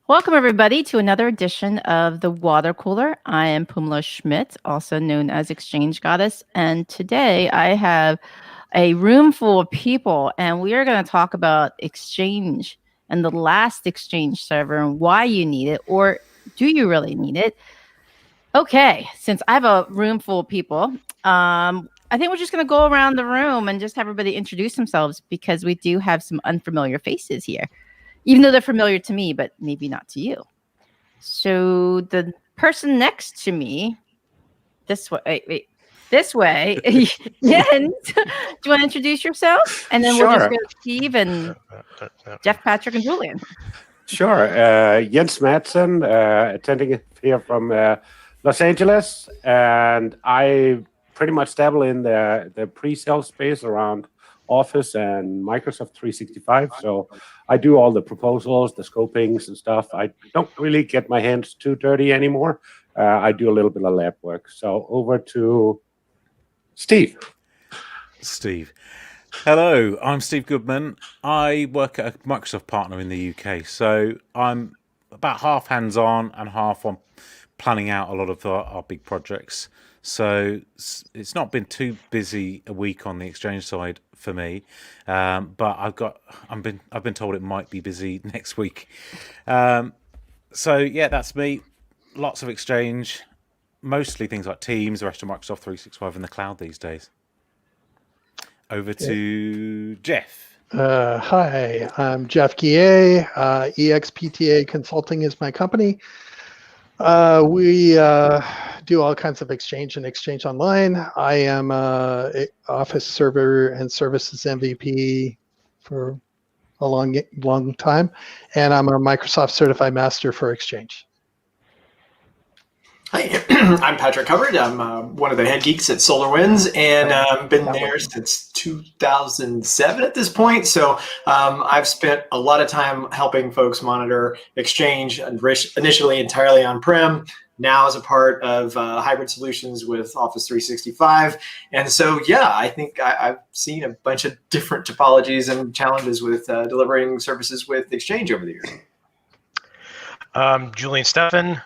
Welcome, everybody, to another edition of the Watercooler. I am Pumla Schmidt, also known as Exchange Goddess, and today I have a room full of people, and we are going to talk about Exchange and the last Exchange server and why you need it, or do you really need it? Okay, since I have a room full of people, I think we're just going to go around the room and just have everybody introduce themselves because we do have some unfamiliar faces here. Even though they're familiar to me, but maybe not to you. So the person next to me, this way, Jens, do you want to introduce yourself? And then we'll just go to Steve and Jeff, Patrick, and Julian. Sure. Jens Madsen, attending here from Los Angeles, and I pretty much dabble in the pre-sale space around Office and Microsoft 365. So I do all the proposals, the scopings and stuff. I don't really get my hands too dirty anymore. I do a little bit of lab work. So over to Steve. Hello, I'm Steve Goodman. I work at a Microsoft partner in the UK. So I'm about half hands-on and half on planning out a lot of our big projects. So it's not been too busy a week on the Exchange side for me, but I've been told it might be busy next week. So yeah, that's me. Lots of Exchange, mostly things like Teams, the rest of Microsoft 365 in the cloud these days. Over to Jeff. Hi, I'm Jeff Guillet. EXPTA Consulting is my company. We do all kinds of Exchange and Exchange Online. I am Office Server and Services MVP for a long time, and I'm a Microsoft Certified Master for Exchange. Hi, I'm Patrick Hubbard. I'm one of the head geeks at SolarWinds, and I've been there since 2007 at this point. So I've spent a lot of time helping folks monitor Exchange, initially entirely on-prem, now as a part of hybrid solutions with Office 365. And so, yeah, I think I've seen a bunch of different topologies and challenges with delivering services with Exchange over the years. Julian Stefan,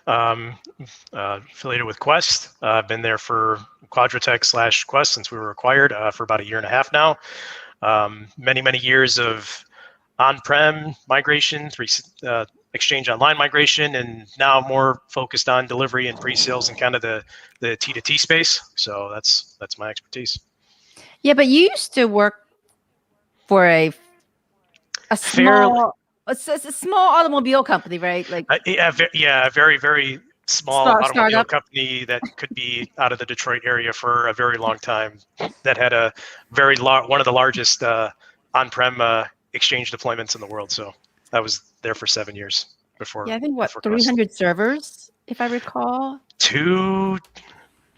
affiliated with Quest. I've been there for Quadratech/Quest since we were acquired for about 1.5 years now. Many years of on-prem migration, Exchange Online migration, and now more focused on delivery and pre-sales and kind of the T2T space. So that's my expertise. Yeah, but you used to work for a small automobile company, right? Like very small automobile startup company that could be out of the Detroit area for a very long time. That had a one of the largest on-prem Exchange deployments in the world. So I was there for 7 years before. Yeah, I think 300 servers, if I recall.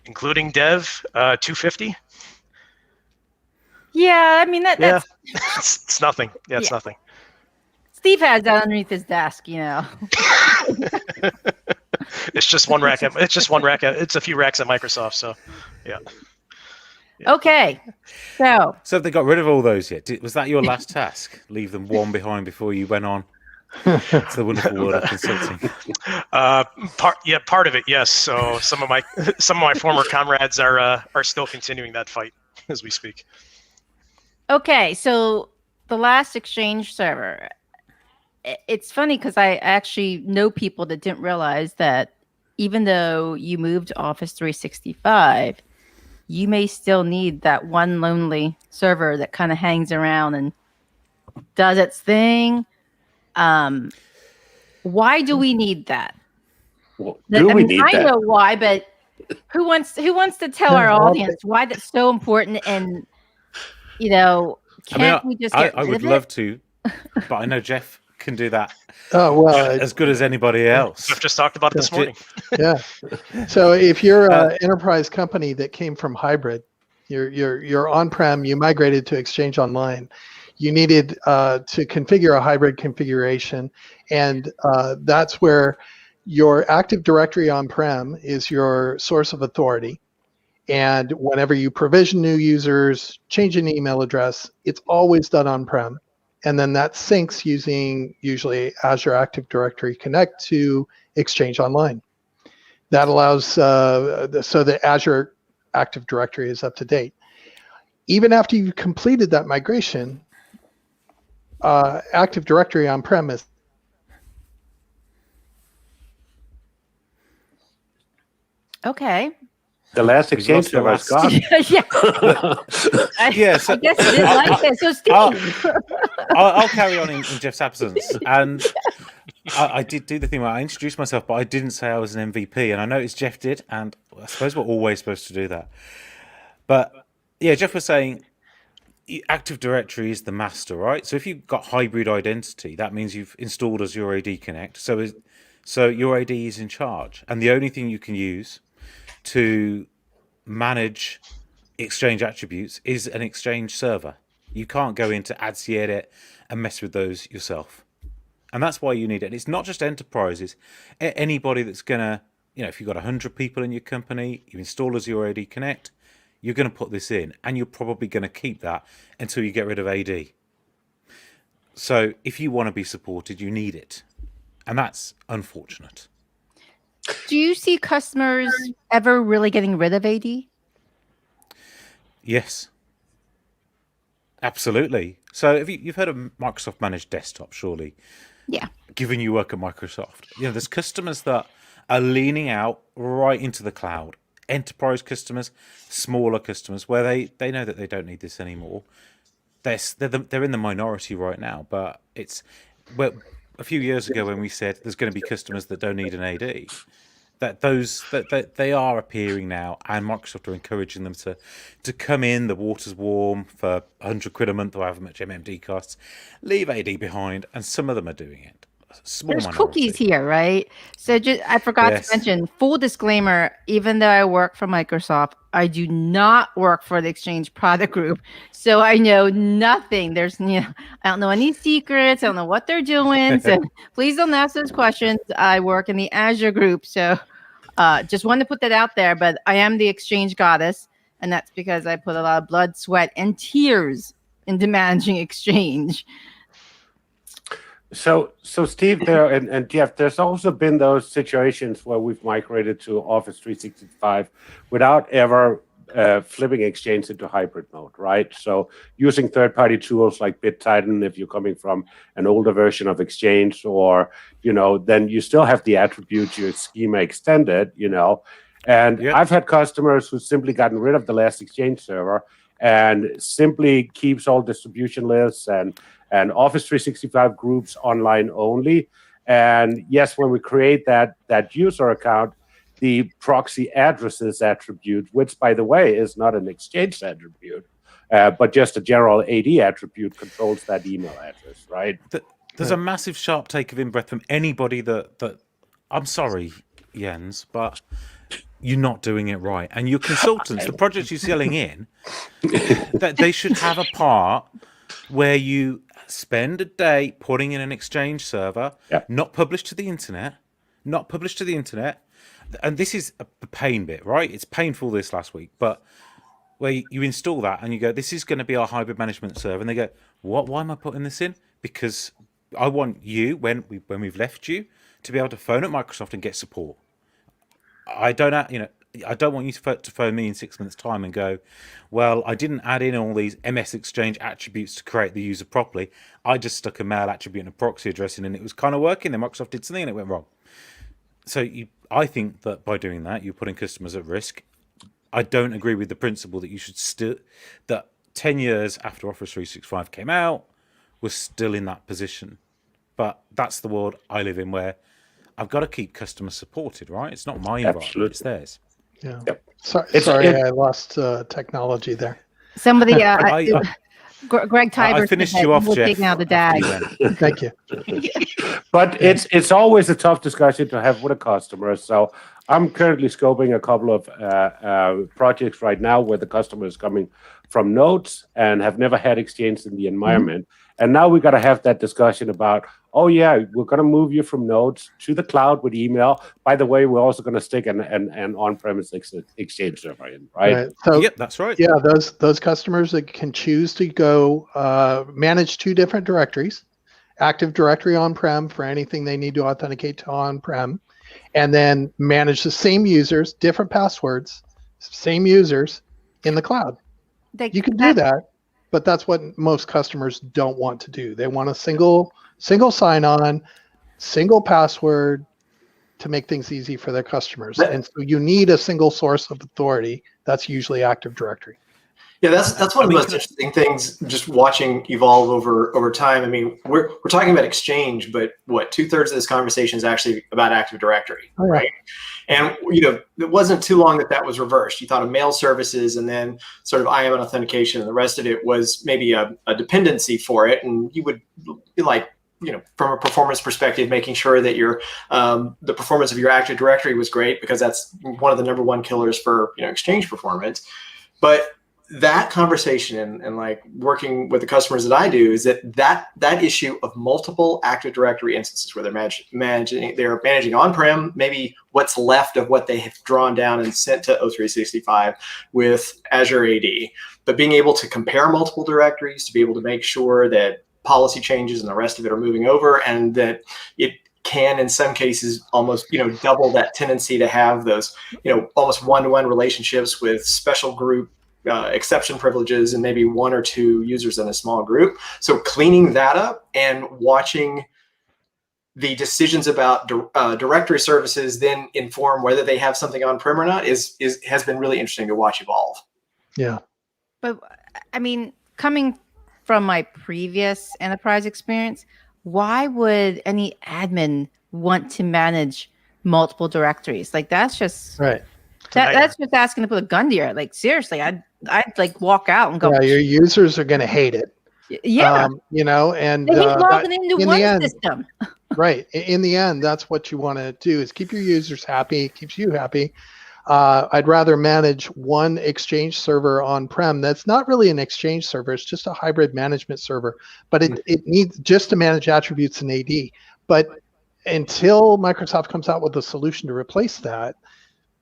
Including dev, 250. Yeah, I mean that's it's nothing. Yeah, it's nothing. Steve has that underneath his desk, you know. It's just one rack. It's a few racks at Microsoft. So, yeah. Okay, so have they got rid of all those yet? Was that your last task? Leave them warm behind before you went on to the wonderful world of consulting. Part of it, yes. So some of my former comrades are still continuing that fight as we speak. Okay, so the last Exchange server. It's funny because I actually know people that didn't realize that even though you moved to Office 365, you may still need that one lonely server that kind of hangs around and does its thing. Why do we need that? Well, I know why, but who wants to tell our audience why that's so important? And can't we just get rid of it? I would love to, but I know Jeff can do that as good as anybody else. I've just talked about it this morning. Yeah. So if you're an enterprise company that came from hybrid, you're on-prem, you migrated to Exchange Online, you needed to configure a hybrid configuration, and that's where your Active Directory on-prem is your source of authority. And whenever you provision new users, change an email address, it's always done on-prem. and then that syncs using usually Azure Active Directory Connect to Exchange Online. That allows, so the Azure Active Directory is up to date. Even after you've completed that migration, Active Directory on-prem is Okay. The last We've exchange lost server is the gone. I guess so- you didn't like it. So Steve. I'll carry on in Jeff's absence. And I did do the thing where I introduced myself, but I didn't say I was an MVP. And I noticed Jeff did, and I suppose we're always supposed to do that. But yeah, Jeff was saying Active Directory is the master, right? So if you've got hybrid identity, that means you've installed Azure AD Connect. So your AD is in charge, and the only thing you can use to manage Exchange attributes is an Exchange server. You can't go into add edit and mess with those yourself, and that's why you need it. And it's not just enterprises. Anybody that's gonna, if you've got 100 people in your company, you install Azure AD Connect, you're going to put this in, and you're probably going to keep that until you get rid of AD. So if you want to be supported, you need it, and that's unfortunate. Do you see customers ever really getting rid of AD? Yes, absolutely. So if you've heard of Microsoft Managed Desktop, surely. Yeah. Given you work at Microsoft, there's customers that are leaning out right into the cloud. Enterprise customers, smaller customers, where they know that they don't need this anymore. They're in the minority right now, but a few years ago when we said there's going to be customers that don't need an AD, that they are appearing now, and Microsoft are encouraging them to come in. The water's warm for £100 a month or however much MMD costs. Leave AD behind, and some of them are doing it. There's cookies here, right? So I forgot to mention, full disclaimer, even though I work for Microsoft, I do not work for the Exchange product group. So I know nothing. I don't know any secrets. I don't know what they're doing. So please don't ask those questions. I work in the Azure group. So just wanted to put that out there, but I am the Exchange goddess. And that's because I put a lot of blood, sweat, and tears into managing Exchange. So Steve there and Jeff, there's also been those situations where we've migrated to Office 365 without ever flipping Exchange into hybrid mode, right? So using third-party tools like BitTitan, if you're coming from an older version of Exchange, or then you still have the attributes, your schema extended, And Yeah. I've had customers who've simply gotten rid of the last Exchange server and simply keeps all distribution lists and Office 365 groups online only. And yes, when we create that user account, the proxy addresses attribute, which, by the way, is not an Exchange attribute, but just a general AD attribute, controls that email address, right? There's a massive sharp take of in-breath from anybody that I'm sorry, Jens, but you're not doing it right. And your consultants, the projects you're selling in, that they should have a part where you spend a day putting in an Exchange server, not published to the internet. And this is a pain bit, right? It's painful this last week, but where you install that and you go, this is going to be our hybrid management server. And they go, what? Why am I putting this in? Because I want you, when we've left you, to be able to phone at Microsoft and get support. I don't want you to phone me in 6 months' time and go, well, I didn't add in all these MS Exchange attributes to create the user properly. I just stuck a mail attribute and a proxy address in, and it was kind of working. Then Microsoft did something and it went wrong. So I think that by doing that, you're putting customers at risk. I don't agree with the principle that you should that 10 years after Office 365 came out, we're still in that position. But that's the world I live in, where I've got to keep customers supported, right? It's not my environment, it's theirs. Yeah. Yep. Sorry, I lost technology there. Somebody, Greg Tiber, I finished you off, Jeff. Now the dag. Thank you. But it's always a tough discussion to have with a customer. So I'm currently scoping a couple of projects right now where the customer is coming from Notes and have never had Exchange in the environment. And now we got to have that discussion about, oh yeah, we're going to move you from nodes to the cloud with email. By the way, we're also going to stick an on-premise Exchange server in, right? So Yep, that's right. yeah, those customers that can choose to go manage two different directories, Active Directory on-prem for anything they need to authenticate to on-prem, and then manage the same users, different passwords, same users in the cloud. You can do that, but that's what most customers don't want to do. They want a single sign-on, single password to make things easy for their customers. And so you need a single source of authority. That's usually Active Directory. Yeah, that's one of the most interesting things. Just watching evolve over time. I mean, we're talking about Exchange, but what 2/3 of this conversation is actually about Active Directory, right? And it wasn't too long that was reversed. You thought of mail services, and then sort of IAM and authentication, and the rest of it was maybe a dependency for it. And you would be like, from a performance perspective, making sure that the performance of your Active Directory was great, because that's one of the number one killers for Exchange performance. But that conversation and like working with the customers that I do is that issue of multiple Active Directory instances where they're managing on-prem, maybe what's left of what they have drawn down and sent to O365 with Azure AD, but being able to compare multiple directories, to be able to make sure that policy changes and the rest of it are moving over, and that it can in some cases almost double that tendency to have those almost one-to-one relationships with special group exception privileges and maybe one or two users in a small group. So cleaning that up and watching the decisions about directory services then inform whether they have something on-prem or not has been really interesting to watch evolve. Yeah. But I mean, coming from my previous enterprise experience, why would any admin want to manage multiple directories? Like, that's just right. That's just asking to put a gun to your head. Like, seriously, I'd like walk out and go. Yeah, your users are going to hate it. Yeah, and he's logging into one system. Right. In the end, that's what you want to do, is keep your users happy, keeps you happy. I'd rather manage one Exchange server on-prem. That's not really an Exchange server. It's just a hybrid management server, but it needs just to manage attributes in AD. But until Microsoft comes out with a solution to replace that,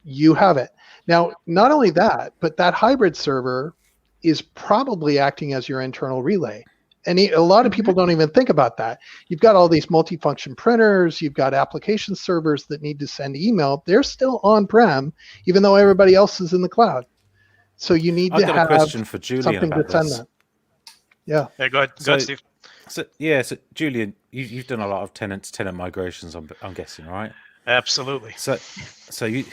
you have it. Now, not only that, but that hybrid server is probably acting as your internal relay. And a lot of people don't even think about that. You've got all these multifunction printers, you've got application servers that need to send email. They're still on-prem, even though everybody else is in the cloud. So you need to have a question for Julian something about to send this. that. Yeah. Yeah, go ahead, Steve. So Julian, you've done a lot of tenant migrations, I'm guessing, right? Absolutely. So you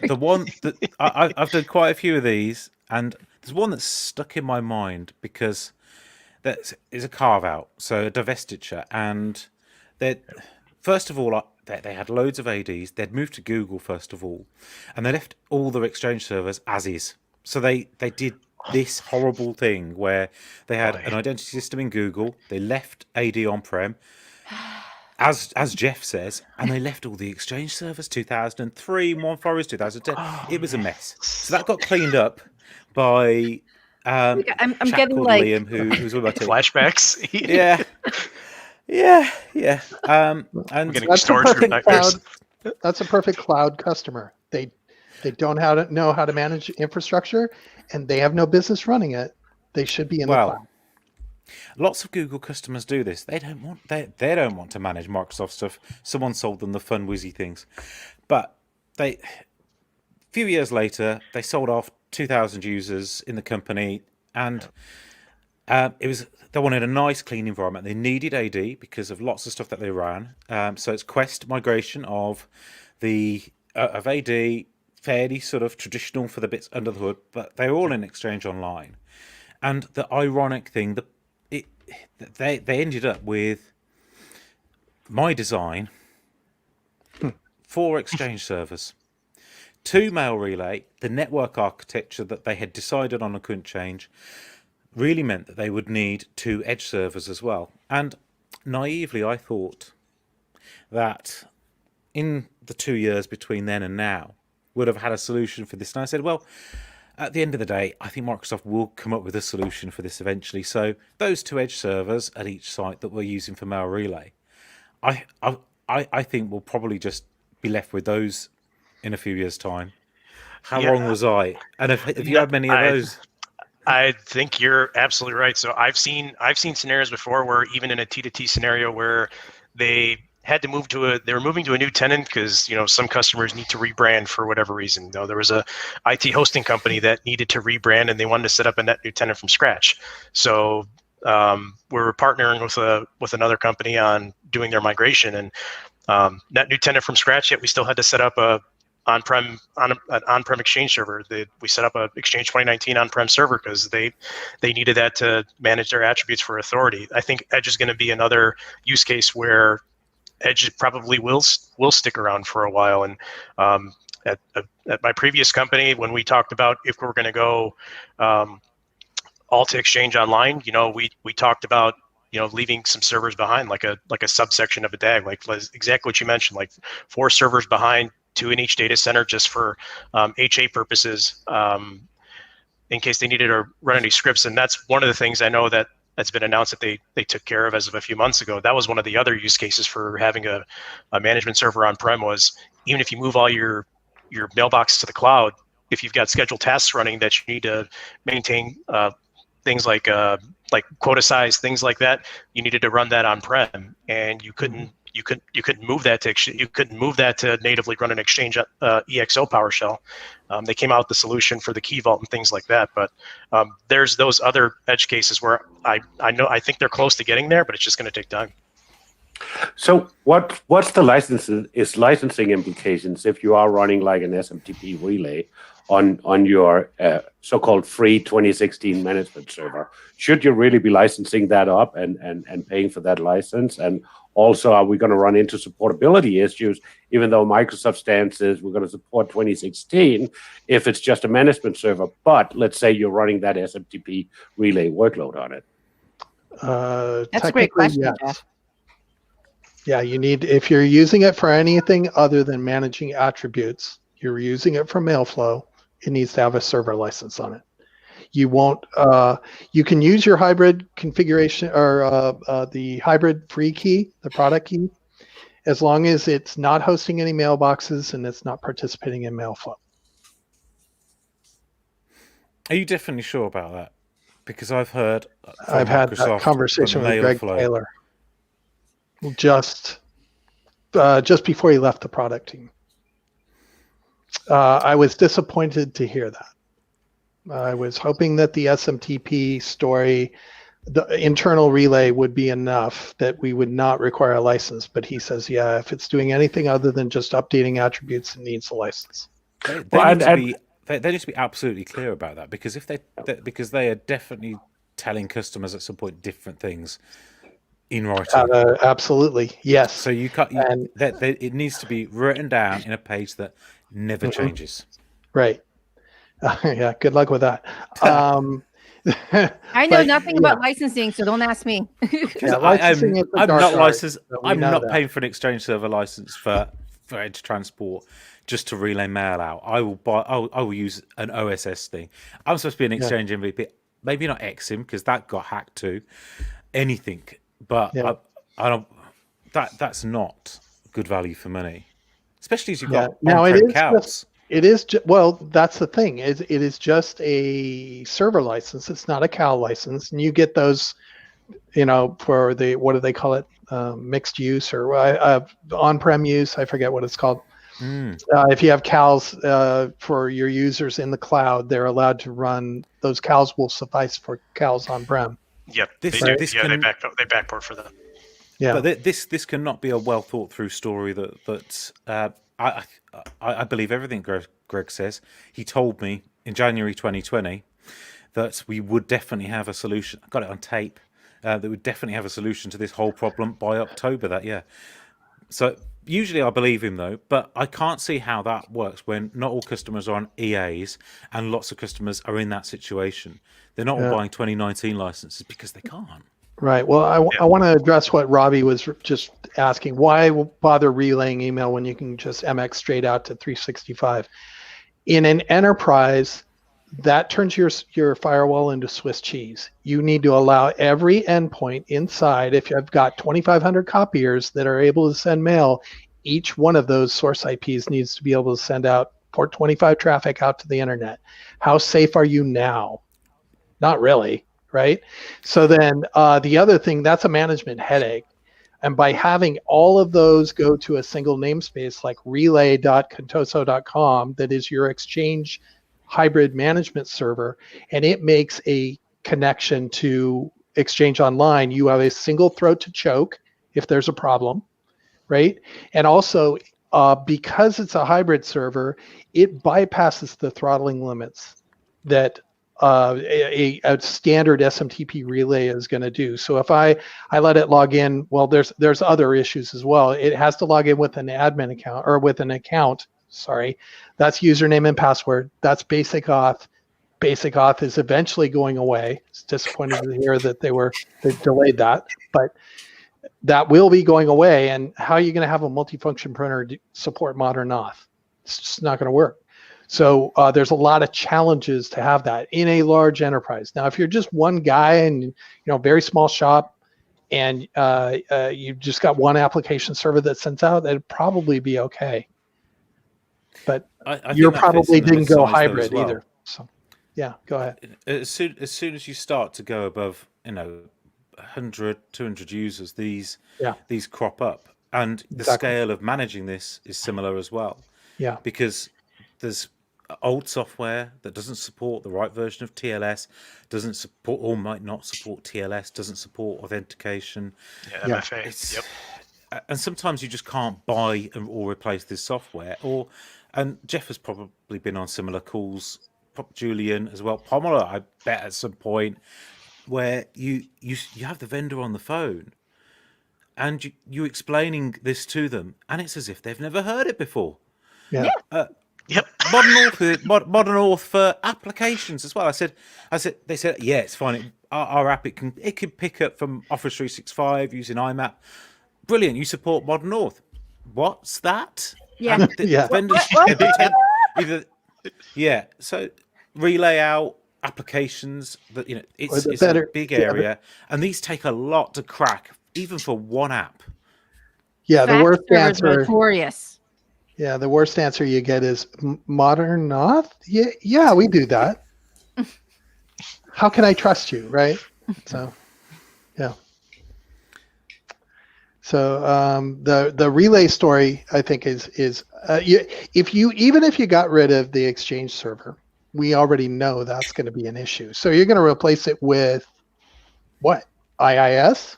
the one that I've done quite a few of these, and there's one that's stuck in my mind because that is a carve out, so a divestiture, and that first of all they had loads of ADs. They'd moved to Google first of all, and they left all their Exchange servers as is. So they did this horrible thing where they had an identity system in Google. They left AD on-prem. As Jeff says, and they left all the Exchange servers, 2003, One Forest, 2010. It was a mess. So that got cleaned up by I'm getting called like Liam, who's with my team. Flashbacks. Yeah. And getting That's a storage perfect nightmares. cloud. That's a perfect cloud customer. They don't know how to manage infrastructure, and they have no business running it. They should be in the cloud. Lots of Google customers do this. They don't want to manage Microsoft stuff. Someone sold them the fun whizzy things, but a few years later they sold off 2,000 users in the company, and they wanted a nice clean environment. They needed AD because of lots of stuff that they ran. So it's Quest migration of AD, fairly sort of traditional for the bits under the hood, but they're all in Exchange Online. And the ironic thing, they ended up with my design, 4 Exchange servers, 2 mail relay. The network architecture that they had decided on and couldn't change really meant that they would need 2 edge servers as well. And naively, I thought that in the 2 years between then and now would have had a solution for this. And I said, well, at the end of the day, I think Microsoft will come up with a solution for this eventually. So those 2 edge servers at each site that we're using for Mail Relay, I think we'll probably just be left with those in a few years' time. How Yeah. wrong was I? And have you had many of those? I think you're absolutely right. So I've seen scenarios before where even in a T2T scenario where they had to they were moving to a new tenant because some customers need to rebrand for whatever reason. There was a IT hosting company that needed to rebrand and they wanted to set up a net new tenant from scratch. So we're partnering with another company on doing their migration, and net new tenant from scratch. Yet we still had to set up an on-prem Exchange server. We set up a Exchange 2019 on-prem server because they needed that to manage their attributes for authority. I think Edge is going to be another use case where Edge probably will stick around for a while. And at my previous company, when we talked about if we're going to go all to Exchange Online, we talked about leaving some servers behind, like a subsection of a DAG, like exactly what you mentioned, like 4 servers behind, 2 in each data center, just for HA purposes, in case they needed to run any scripts. And that's one of the things I know that's been announced that they took care of as of a few months ago. That was one of the other use cases for having a management server on-prem, was even if you move all your mailbox to the cloud, if you've got scheduled tasks running that you need to maintain, things like quota size, things like that, you needed to run that on-prem, and you couldn't move that to natively run an Exchange EXO PowerShell. They came out with the solution for the key vault and things like that. But there's those other edge cases where I think they're close to getting there, but it's just going to take time. So what's the licensing implications if you are running like an SMTP relay on your so-called free 2016 management server? Should you really be licensing that up and paying for that license? And also, are we going to run into supportability issues, even though Microsoft stance is we're going to support 2016 if it's just a management server, but let's say you're running that SMTP relay workload on it? That's a great question, yes. Jeff. Yeah, if you're using it for anything other than managing attributes, you're using it for Mailflow, it needs to have a server license on it. You won't. You can use your hybrid configuration or the hybrid free key, the product key, as long as it's not hosting any mailboxes and it's not participating in Mailflow. Are you definitely sure about that? Because I've heard I've had that conversation with Greg Taylor just before he left the product team. I was disappointed to hear that. I was hoping that the SMTP story, the internal relay, would be enough that we would not require a license. But he says, yeah, if it's doing anything other than just updating attributes, it needs a license. They need to be absolutely clear about that, because because they are definitely telling customers at some point different things in writing. Absolutely, yes. So it needs to be written down in a page that never changes. Right. Yeah. Good luck with that. I know nothing about licensing, so don't ask me. I'm not licensed. I'm not paying for an Exchange server license for Edge Transport just to relay mail out. I will use an OSS thing. I'm supposed to be an Exchange MVP. Maybe not XIM, because that got hacked too. Anything, but I don't. That's not good value for money, especially as you've got on-prem cows. It is well. That's the thing. It is just a server license. It's not a CAL license, and you get those, for the, what do they call it, mixed use or on-prem use. I forget what it's called. If you have CALs for your users in the cloud, they're allowed to run. Those CALs will suffice for CALs on-prem. Yep, they backport for that. Yeah, but this cannot be a well thought through story that I believe everything Greg says. He told me in January 2020 that we would definitely have a solution. I got it on tape. That we would definitely have a solution to this whole problem by October that year. So usually I believe him though, but I can't see how that works when not all customers are on EAs and lots of customers are in that situation. They're not all buying 2019 licenses because they can't. Right. Well, I want to address what Robbie was just asking. Why bother relaying email when you can just MX straight out to 365? In an enterprise, that turns your firewall into Swiss cheese. You need to allow every endpoint inside. If you've got 2,500 copiers that are able to send mail, each one of those source IPs needs to be able to send out port 25 traffic out to the internet. How safe are you now? Not really, right? So then the other thing, that's a management headache. And by having all of those go to a single namespace like relay.contoso.com, that is your Exchange hybrid management server, and it makes a connection to Exchange Online, you have a single throat to choke if there's a problem, right? And also, because it's a hybrid server, it bypasses the throttling limits that a standard SMTP relay is going to do. So if I let it log in, well, there's other issues as well. It has to log in with an admin account or with an account. Sorry, that's username and password. That's basic auth. Basic auth is eventually going away. It's disappointing to hear that they delayed that, but that will be going away. And how are you going to have a multifunction printer support modern auth? It's just not going to work. So there's a lot of challenges to have that in a large enterprise. Now, if you're just one guy and very small shop, and you've just got one application server that sends out, that'd probably be okay. But I you think that fits probably in the didn't go size, though, as hybrid well. either. So yeah, go ahead. As soon as you start to go above 100, 200 users, these crop up, and the Exactly. scale of managing this is similar as well. Yeah. Because there's old software that doesn't support the right version of TLS, doesn't support or might not support TLS, doesn't support authentication. Yeah, Yeah. MFA. And sometimes you just can't buy or replace this software. And Jeff has probably been on similar calls, Julian as well, Pamela, I bet at some point, where you have the vendor on the phone and you're explaining this to them, and it's as if they've never heard it before. Yeah. Yep. Modern Auth for applications as well. They said, yeah, it's fine. Our app, it can pick up from Office 365 using IMAP. Brilliant. You support Modern Auth. What's that? Yeah. And the Yeah. vendors So relay out applications that it's a big area, and these take a lot to crack, even for one app. Yeah. The Fax worst servers answer. notorious. Yeah, the worst answer you get is modern auth. Yeah, we do that. How can I trust you, right? So, yeah. So the relay story, I think, is if you got rid of the Exchange server, we already know that's going to be an issue. So you're going to replace it with what? IIS?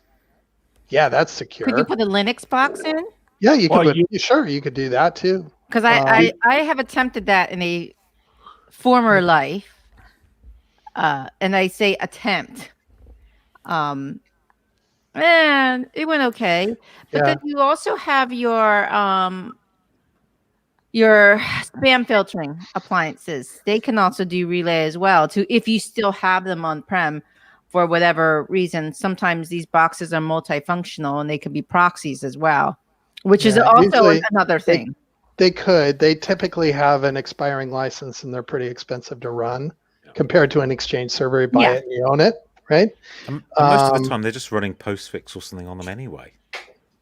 Yeah, that's secure. Could you put a Linux box in? Yeah, you could. Sure, you could do that too. Because I have attempted that in a former life, and I say attempt, and it went okay. But then you also have your spam filtering appliances. They can also do relay as well. If you still have them on prem for whatever reason. Sometimes these boxes are multifunctional and they can be proxies as well, which is also another thing. They typically have an expiring license and they're pretty expensive to run compared to an Exchange server. You buy it and you own it, right? And most of the time they're just running postfix or something on them anyway.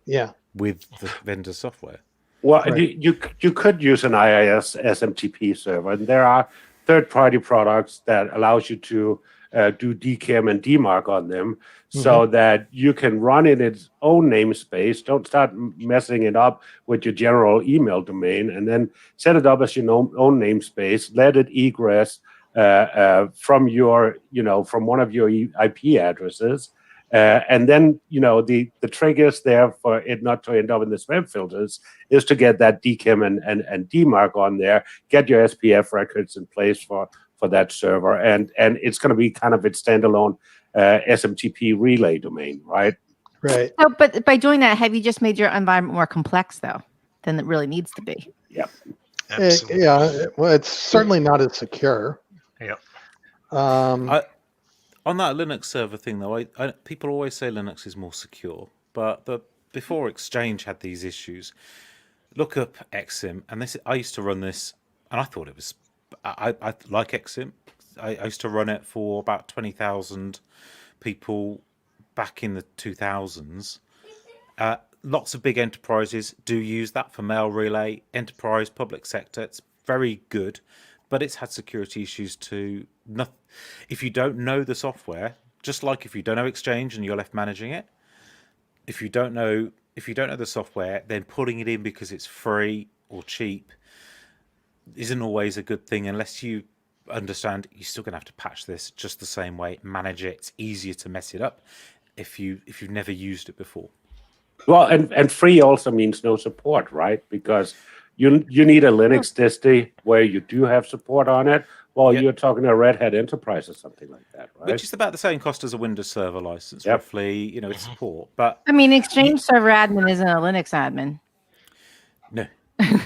Yeah. With the vendor software. Well, you could use an IIS SMTP server, and there are third-party products that allows you to do DKIM and DMARC on them, so that you can run in its own namespace. Don't start messing it up with your general email domain, and then set it up as your own namespace. Let it egress from from one of your IP addresses. And then, the trick is there for it not to end up in the spam filters is to get that DKIM and DMARC on there, get your SPF records in place for that server. And it's going to be kind of its standalone SMTP relay domain, right? Right. So, but by doing that, have you just made your environment more complex, though, than it really needs to be? Yeah. Well, it's certainly not as secure. Yeah. On that Linux server thing, though, people always say Linux is more secure, but before Exchange had these issues, look up Exim, and I used to run this, and I thought it was, I like Exim, I used to run it for about 20,000 people back in the 2000s. Lots of big enterprises do use that for mail relay, enterprise, public sector. It's very good, but it's had security issues too. If you don't know the software, just like if you don't know Exchange and you're left managing it, if you don't know the software, then putting it in because it's free or cheap isn't always a good thing unless you understand you're still going to have to patch this just the same way, manage it. It's easier to mess it up if you've never used it before. Well, and free also means no support, right? Because you need a Linux distro where you do have support on it, while you're talking a Red Hat Enterprise or something like that, right? Which is about the same cost as a Windows Server license, roughly. It's support, but I mean, Exchange Server admin isn't a Linux admin. no.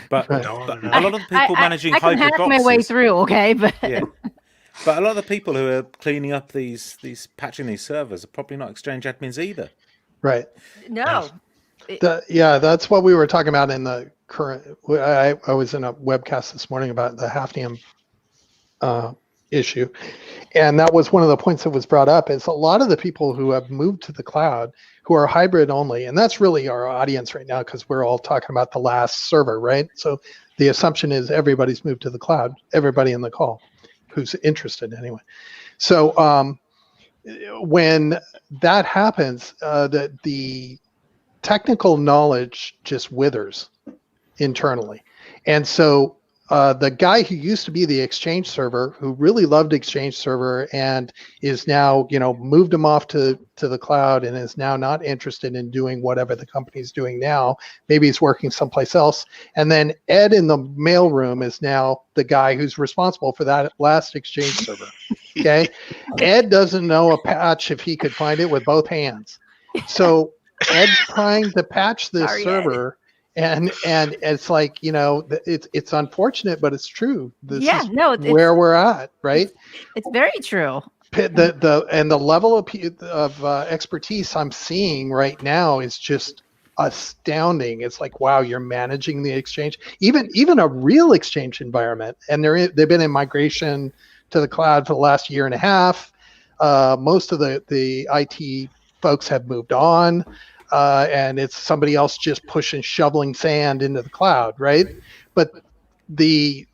But a lot of the people managing I can hybrid hack boxes, my way through, okay, but but a lot of the people who are cleaning up these patching these servers are probably not Exchange admins either. Right. no. That's what we were talking about in the current. I was in a webcast this morning about the Hafnium issue, and that was one of the points that was brought up. Is a lot of the people who have moved to the cloud who are hybrid only, and that's really our audience right now because we're all talking about the last server, right? So the assumption is everybody's moved to the cloud. Everybody in the call who's interested, anyway. So when that happens, the technical knowledge just withers internally. And so the guy who used to be the Exchange server, who really loved Exchange server and is now, moved him off to the cloud and is now not interested in doing whatever the company's doing now. Maybe he's working someplace else. And then Ed in the mailroom is now the guy who's responsible for that last Exchange server. Okay. Ed doesn't know a patch if he could find it with both hands. So Ed's trying to patch this server, and it's like, it's unfortunate, but it's true. This is where we're at, right? It's very true. The level of expertise I'm seeing right now is just astounding. It's like, wow, you're managing the Exchange, even a real Exchange environment, and they've been in migration to the cloud for the last year and a half. Most of the IT folks have moved on. And it's somebody else just shoveling sand into the cloud, right? But those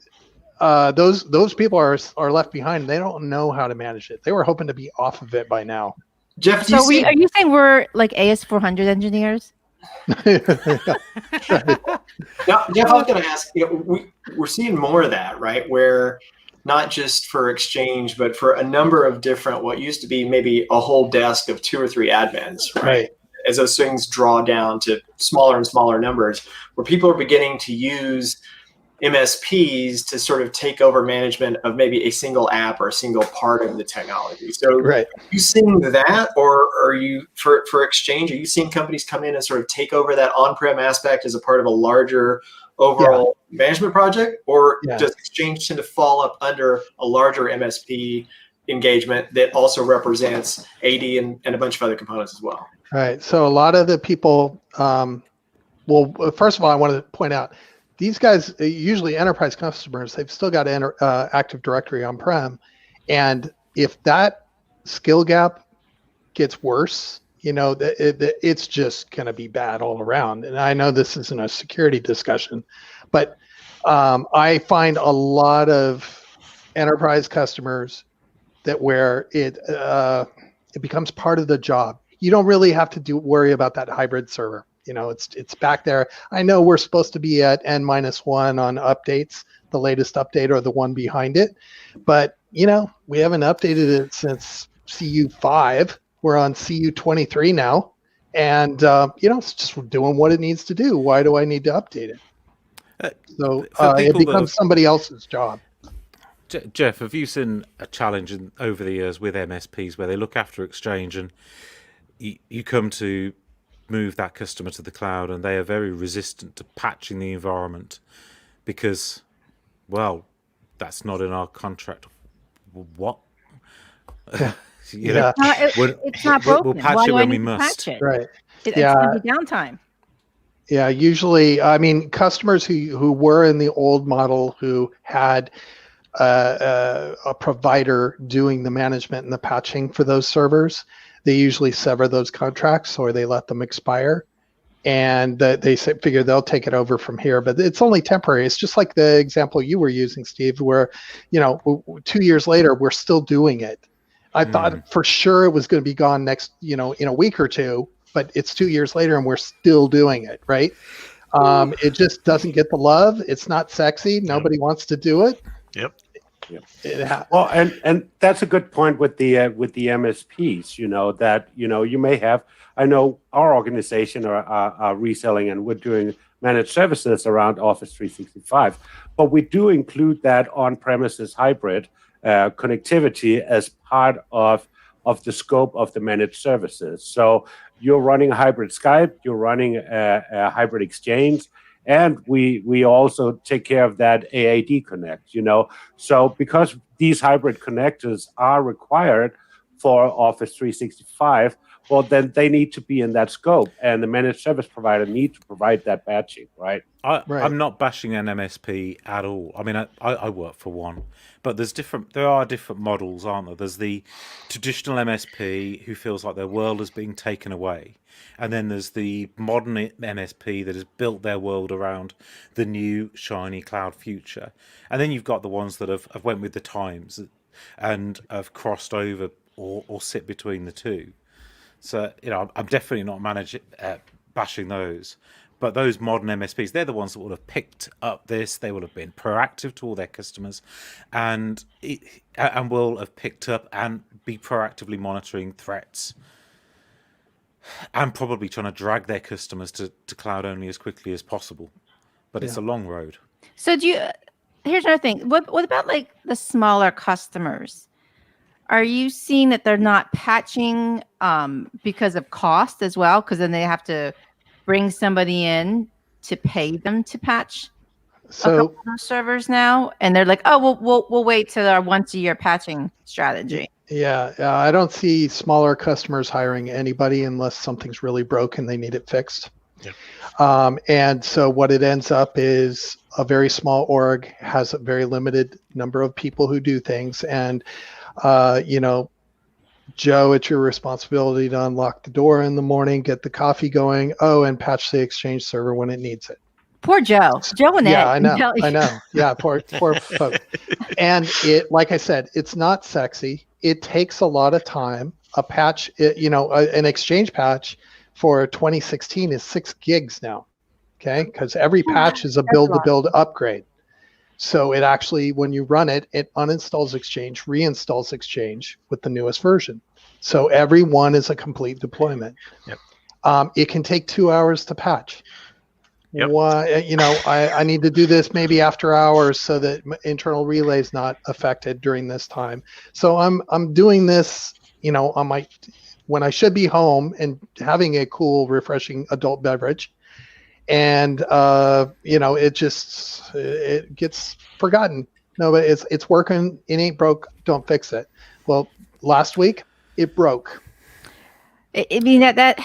people are left behind. They don't know how to manage it. They were hoping to be off of it by now. Jeff, are you saying we're like AS400 engineers? Now, Jeff, I was going to ask. We're seeing more of that, right? Where not just for Exchange, but for a number of different, what used to be maybe a whole desk of 2 or 3 admins, right? As those things draw down to smaller and smaller numbers, where people are beginning to use MSPs to sort of take over management of maybe a single app or a single part of the technology. So are you seeing that, or are you, for Exchange, are you seeing companies come in and sort of take over that on-prem aspect as a part of a larger overall management project, or does Exchange tend to fall up under a larger MSP engagement that also represents AD and a bunch of other components as well? Right. So a lot of the people, well, first of all, I want to point out, these guys, usually enterprise customers, they've still got Active Directory on-prem. And if that skill gap gets worse, it's just going to be bad all around. And I know this isn't a security discussion, but I find a lot of enterprise customers that where it becomes part of the job. You don't really have to worry about that hybrid server. It's back there. I know we're supposed to be at N-1 on updates, the latest update or the one behind it, but we haven't updated it since CU5. We're on CU23 now, and it's just doing what it needs to do. Why do I need to update it? So it becomes somebody else's job. Jeff, have you seen a challenge over the years with MSPs where they look after Exchange and you come to move that customer to the cloud and they are very resistant to patching the environment because, well, that's not in our contract. What? It's not broken. We'll patch Why it do when I we need to must. patch it? Right. It's going to be downtime. Yeah, usually, I mean, customers who were in the old model who had a provider doing the management and the patching for those servers, they usually sever those contracts or they let them expire. And they figure they'll take it over from here, but it's only temporary. It's just like the example you were using, Steve, where 2 years later we're still doing it. I thought for sure it was going to be gone next, in a week or two, but it's 2 years later and we're still doing it, right? It just doesn't get the love. It's not sexy. Nobody wants to do it. Yep. Well, and that's a good point with the MSPs. That you may have. I know our organization are reselling, and we're doing managed services around Office 365, but we do include that on-premises hybrid connectivity as part of the scope of the managed services. So you're running a hybrid Skype, you're running a hybrid Exchange. And we also take care of that AAD connect, So because these hybrid connectors are required for Office 365, well, then they need to be in that scope. And the managed service provider need to provide that batching, right? I'm not bashing an MSP at all. I mean, I work for one, but there are different models, aren't there? There's the traditional MSP who feels like their world is being taken away. And then there's the modern MSP that has built their world around the new, shiny cloud future. And then you've got the ones that have went with the times and have crossed over or sit between the two. So, I'm definitely not bashing those. But those modern MSPs, they're the ones that would have picked up this. They will have been proactive to all their customers and will have picked up and be proactively monitoring threats. And probably trying to drag their customers to cloud only as quickly as possible, but it's a long road. So here's another thing. What about like the smaller customers? Are you seeing that they're not patching because of cost as well? Because then they have to bring somebody in to pay them to patch a couple of those servers now, and they're like, "Oh, we'll wait till our once a year patching strategy." Yeah, I don't see smaller customers hiring anybody unless something's really broken, they need it fixed. Yeah. And so what it ends up is a very small org has a very limited number of people who do things. And, Joe, it's your responsibility to unlock the door in the morning, get the coffee going, and patch the Exchange server when it needs it. Poor Joe. Joe and Ed. Yeah, I know. Yeah, poor folks. And it, like I said, it's not sexy. It takes a lot of time. A patch, an Exchange patch for 2016 is 6 gigs now. Okay, because every patch is a build-to-build upgrade. So it actually, when you run it, it uninstalls Exchange, reinstalls Exchange with the newest version. So every one is a complete deployment. Yep. It can take 2 hours to patch. Yep. I need to do this maybe after hours so that internal relay is not affected during this time. So I'm doing this, on when I should be home and having a cool, refreshing adult beverage, and it gets forgotten. No, but it's working. It ain't broke. Don't fix it. Well, last week it broke. I mean that.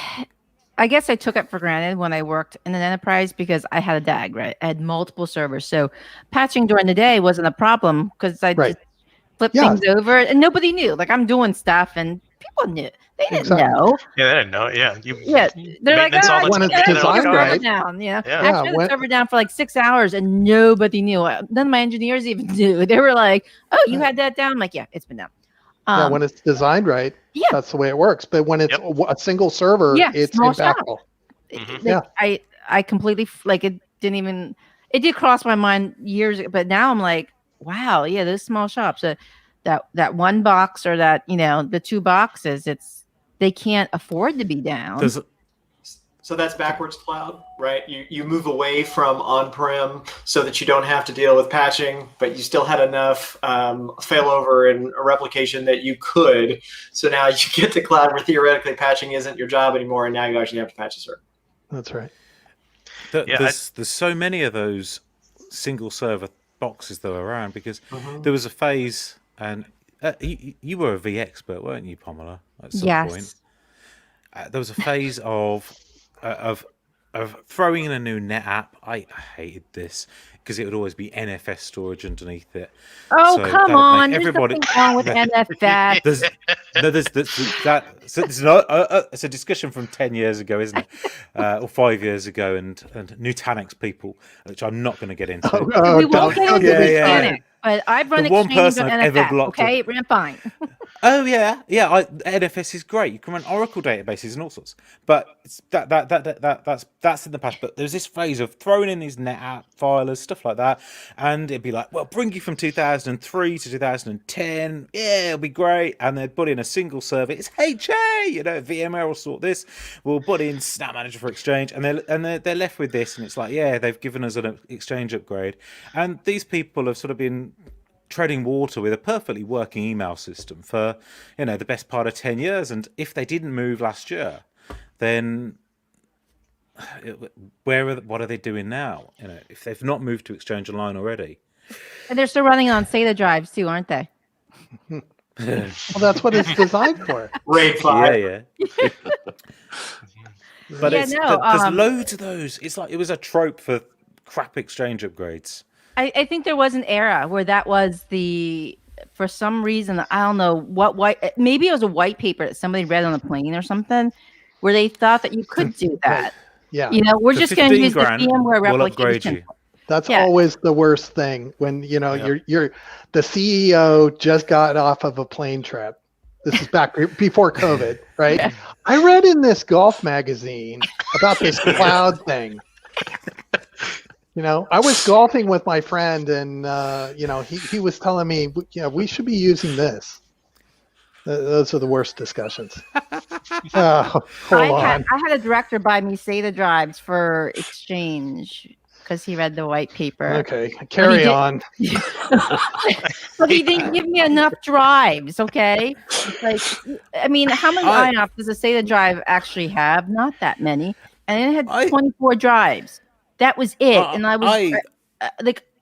I guess I took it for granted when I worked in an enterprise because I had a DAG, right? I had multiple servers. So patching during the day wasn't a problem because I just flipped things over and nobody knew. Like I'm doing stuff and people knew. They didn't know. Yeah, they didn't know. Yeah. They're like, when it's designed right. Down, Actually, the server down for like 6 hours and nobody knew. None of my engineers even knew. They were like, "Oh, you had that down?" I'm like, "Yeah, it's been down." When it's designed right, that's the way it works. But when it's a single server, it's impactful. Mm-hmm. I completely it didn't even. It did cross my mind years ago, but now I'm like, wow, those small shops, that one box or that the 2 boxes, they can't afford to be down. So that's backwards cloud, right? You move away from on-prem so that you don't have to deal with patching, but you still had enough failover and a replication that you could. So now you get to cloud where theoretically patching isn't your job anymore, and now you actually have to patch a server. That's right. There's so many of those single server boxes that are around because there was a phase, and you were a V expert, weren't you, Pamela? At some point, there was a phase of of throwing in a new net app. I hated this because it would always be NFS storage underneath it. Oh, So come that'd make on. everybody. There's nothing wrong with NFS. It's a discussion from 10 years ago, isn't it? Or 5 years ago, and Nutanix people, which I'm not going to get into. We won't get into yeah. Nutanix, but I've run The one Exchange person on I've ever NFS, blocked okay? It ran fine. Oh yeah. NFS is great. You can run Oracle databases and all sorts. But that's in the past. But there's this phase of throwing in these net app filers, stuff like that, and it'd be like, well, bring you from 2003 to 2010. Yeah, it'll be great. And they'd put in a single server. It's HA, VMware will sort this. We'll put in Snap Manager for Exchange, and they're left with this, and it's like, yeah, they've given us an Exchange upgrade, and these people have sort of been treading water with a perfectly working email system for the best part of 10 years, and if they didn't move last year, then what are they doing now? If they've not moved to Exchange Online already, And they're still running on SATA drives too, aren't they? Well, that's what it's designed for. RAID 5. yeah. But Yeah, there's loads of those. It's like it was a trope for crap Exchange upgrades. I think there was an era where that was for some reason, I don't know maybe it was a white paper that somebody read on a plane or something, where they thought that you could do that. Yeah. We're just going to use the VMware we'll upgrade replication. you. That's always the worst thing when you're the CEO just got off of a plane trip. This is back before COVID, right? Yeah. I read in this golf magazine about this cloud thing. I was golfing with my friend, and he was telling me, we should be using this. Those are the worst discussions. I had a director buy me SATA drives for Exchange because he read the white paper. Okay, carry on. But he didn't give me enough drives. Okay, how many IOPS does a SATA drive actually have? Not that many, and it had 24 drives. That was it, and I was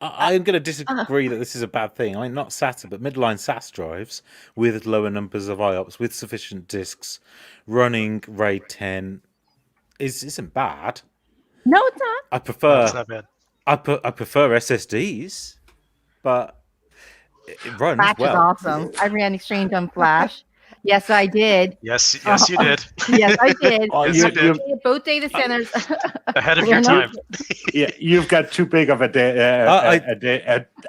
I'm going to disagree that this is a bad thing. Not SATA, but midline SAS drives with lower numbers of IOPS with sufficient disks running RAID 10 isn't bad. No, it's not. I prefer. It's not bad. I prefer SSDs, but it runs Flash well. is awesome. I ran Exchange on Flash. Yes, I did. Yes, you did. Yes, I did. Yes, you did. Both data centers. Ahead of your time. Yeah, you've got too big of a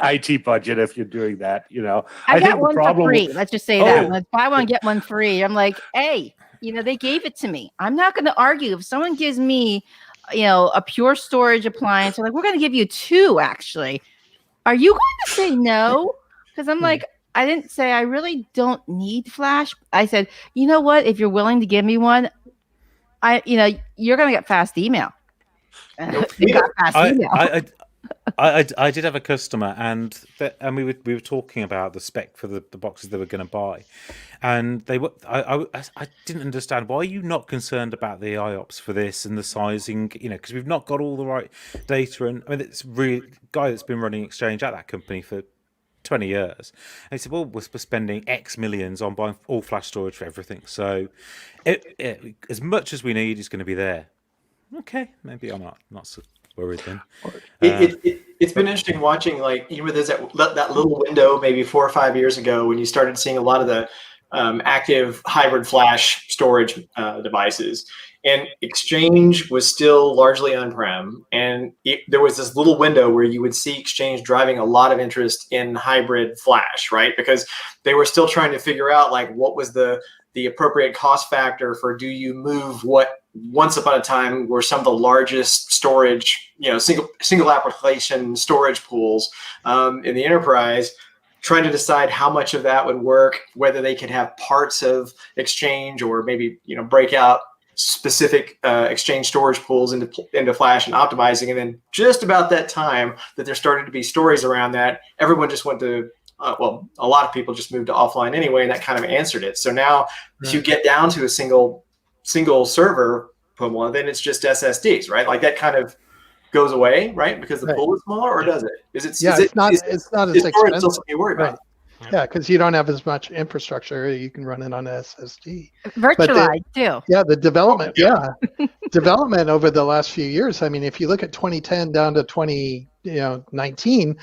IT budget if you're doing that. I got one for free. Let's just say that. Let's buy one, get one free. I'm like, hey, they gave it to me. I'm not going to argue. If someone gives me, a pure storage appliance, they're like, we're going to give you two, actually. Are you going to say no? Because I'm like, I didn't say I really don't need Flash. I said, you know what? If you're willing to give me one, you're going to get fast email. You got fast email. I did have a customer, and we were talking about the spec for the boxes they were going to buy, and they were. I didn't understand, why are you not concerned about the IOPS for this and the sizing? Because we've not got all the right data, and it's really guy that's been running Exchange at that company for 20 years. And he said, well, we're spending X millions on buying all flash storage for everything. So as much as we need is going to be there. Okay, maybe I'm not so worried then. It's been interesting watching, there's that little window maybe 4 or 5 years ago when you started seeing a lot of the active hybrid flash storage devices. And Exchange was still largely on-prem, and there was this little window where you would see Exchange driving a lot of interest in hybrid flash, right? Because they were still trying to figure out what was the appropriate cost factor for, do you move what once upon a time were some of the largest storage, single application storage pools in the enterprise, trying to decide how much of that would work, whether they could have parts of Exchange or maybe break out specific Exchange storage pools into Flash and optimizing. And then just about that time that there started to be stories around that, everyone just went to, a lot of people just moved to offline anyway, and that kind of answered it. So now if you get down to a single server, then it's just SSDs, right? That kind of goes away, right? Because the pool is smaller, or does it? It's not as expensive. Still something you worry about. Yeah, because you don't have as much infrastructure. You can run it on SSD. Virtualized too. Yeah, the development. Development over the last few years. I mean, if you look at 2010 down to 2019,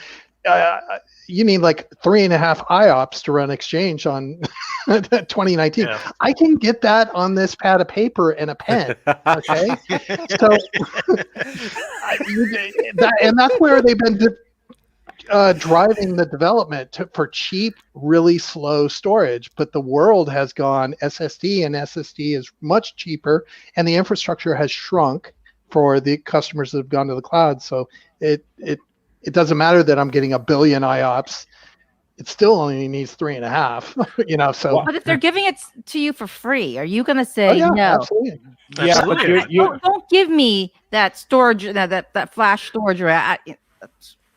you need like 3.5 IOPS to run Exchange on 2019. Yeah. I can get that on this pad of paper and a pen. Okay, so and that's where they've been driving the development for cheap, really slow storage. But the world has gone SSD, and SSD is much cheaper, and the infrastructure has shrunk for the customers that have gone to the cloud. So it doesn't matter that I'm getting 1 billion IOPS. It still only needs 3.5. So. But if they're giving it to you for free, are you going to say Oh, yeah, no? absolutely. Yeah, Absolutely. but you Don't give me that storage, that flash storage. I'm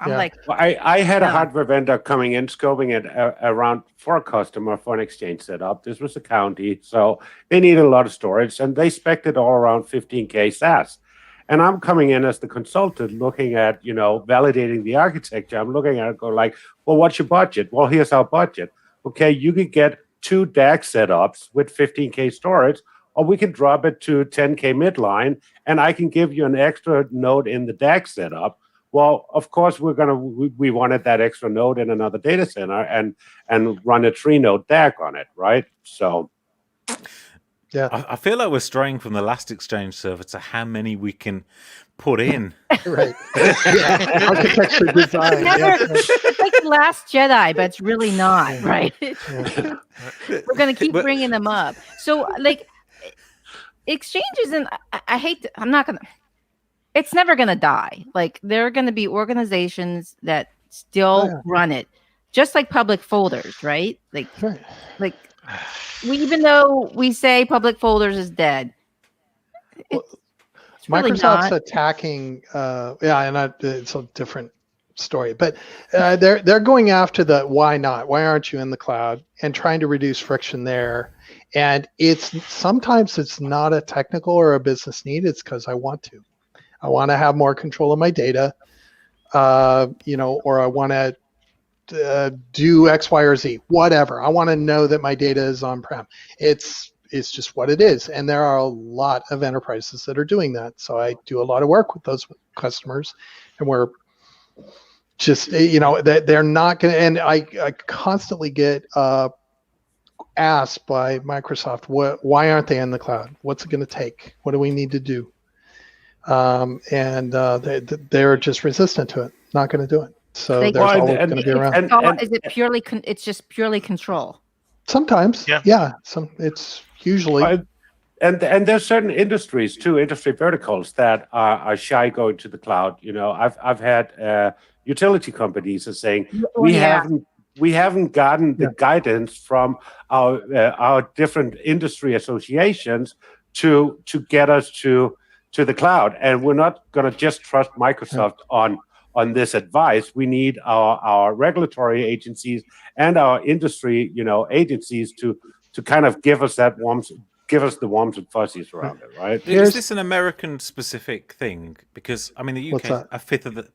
Yeah. like, Well, I had a No. hardware vendor coming in, scoping it around for a customer for an Exchange setup. This was a county, so they needed a lot of storage, and they spec'd it all around 15K SAS. And I'm coming in as the consultant, looking at, validating the architecture. I'm looking at it, go like, well, what's your budget? Well, here's our budget. Okay, you could get 2 DAC setups with 15K storage, or we can drop it to 10K midline, and I can give you an extra node in the DAC setup. Well, of course, we wanted that extra node in another data center and run a 3-node DAC on it, right? So, Yeah. I feel like we're straying from the last Exchange server to how many we can put in. Right. Yeah. Architecture design. it's like the Last Jedi, but it's really not, right? Yeah. We're going to keep But- bringing them up. So, like, Exchange isn't, I hate to, I'm not going to, it's never going to die. Like, there are going to be organizations that still run it, just like public folders, right? Like even though we say public folders is dead, it's really Microsoft's not. attacking. It's a different story, but they're going after the why not? Why aren't you in the cloud? And trying to reduce friction there. And sometimes it's not a technical or a business need. It's because I want to. I want to have more control of my data, or I want to do X, Y, or Z, whatever. I want to know that my data is on-prem. It's just what it is. And there are a lot of enterprises that are doing that. So I do a lot of work with those customers, and we're just, they're not going to, and I constantly get asked by Microsoft, why aren't they in the cloud? What's it going to take? What do we need to do? They're just resistant to it, not going to do it. So Like- there's Well, always and- going to be around. and- Is it purely? It's just purely control. Sometimes, Yeah. It's usually. And there's certain industries too, industry verticals that are shy going to the cloud. I've had utility companies are saying we haven't gotten the guidance from our different industry associations to get us to the cloud, and we're not going to just trust Microsoft on this advice. We need our regulatory agencies and our industry agencies to kind of give us the warms and fuzzies around it, right? Is this an American specific thing? Because I mean, the What's UK that?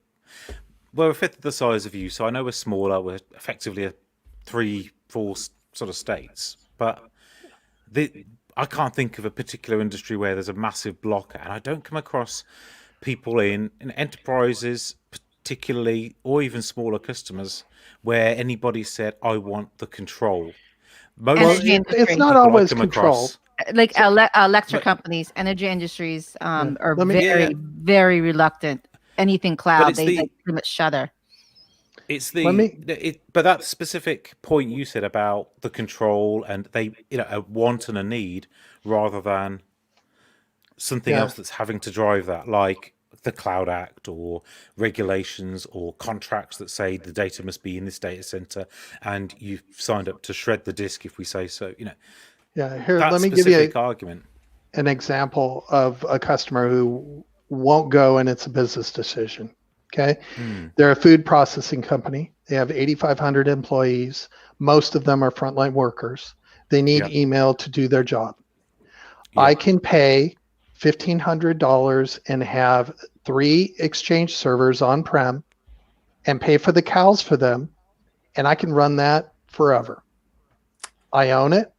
we're a fifth of the size of you, so I know we're smaller. We're effectively 3-4 sort of states, but I can't think of a particular industry where there's a massive blocker, and I don't come across people in enterprises, particularly, or even smaller customers, where anybody said, "I want the control." Most Energy people industry. It's not I always come control. across- Like electric companies, energy industries are Let me- very, very reluctant. Anything cloud, it's they the- pretty much shudder. It's but that specific point you said about the control and they, a want and a need rather than something else that's having to drive that, like the Cloud Act or regulations or contracts that say the data must be in this data center and you've signed up to shred the disk if we say so. Here, That let me give you specific argument. an example of a customer who won't go, and it's a business decision. Okay. They're a food processing company. They have 8,500 employees. Most of them are frontline workers. They need email to do their job. I can pay $1,500 and have 3 Exchange servers on-prem and pay for the cows for them. And I can run that forever. I own it.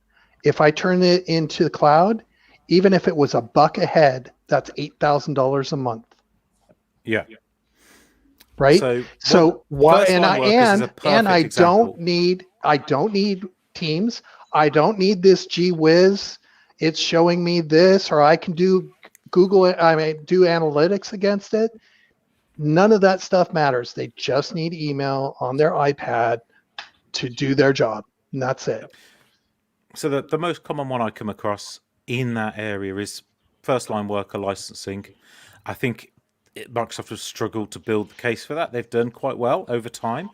If I turn it into the cloud, even if it was $1 a head, that's $8,000 a month. Yeah. Right. So why? First And line workers is a perfect I example. don't need Teams. I don't need this gee whiz. It's showing me this, or I can do do analytics against it. None of that stuff matters. They just need email on their iPad to do their job, and that's it. So the most common one I come across in that area is first line worker licensing. I think Microsoft has struggled to build the case for that. They've done quite well over time,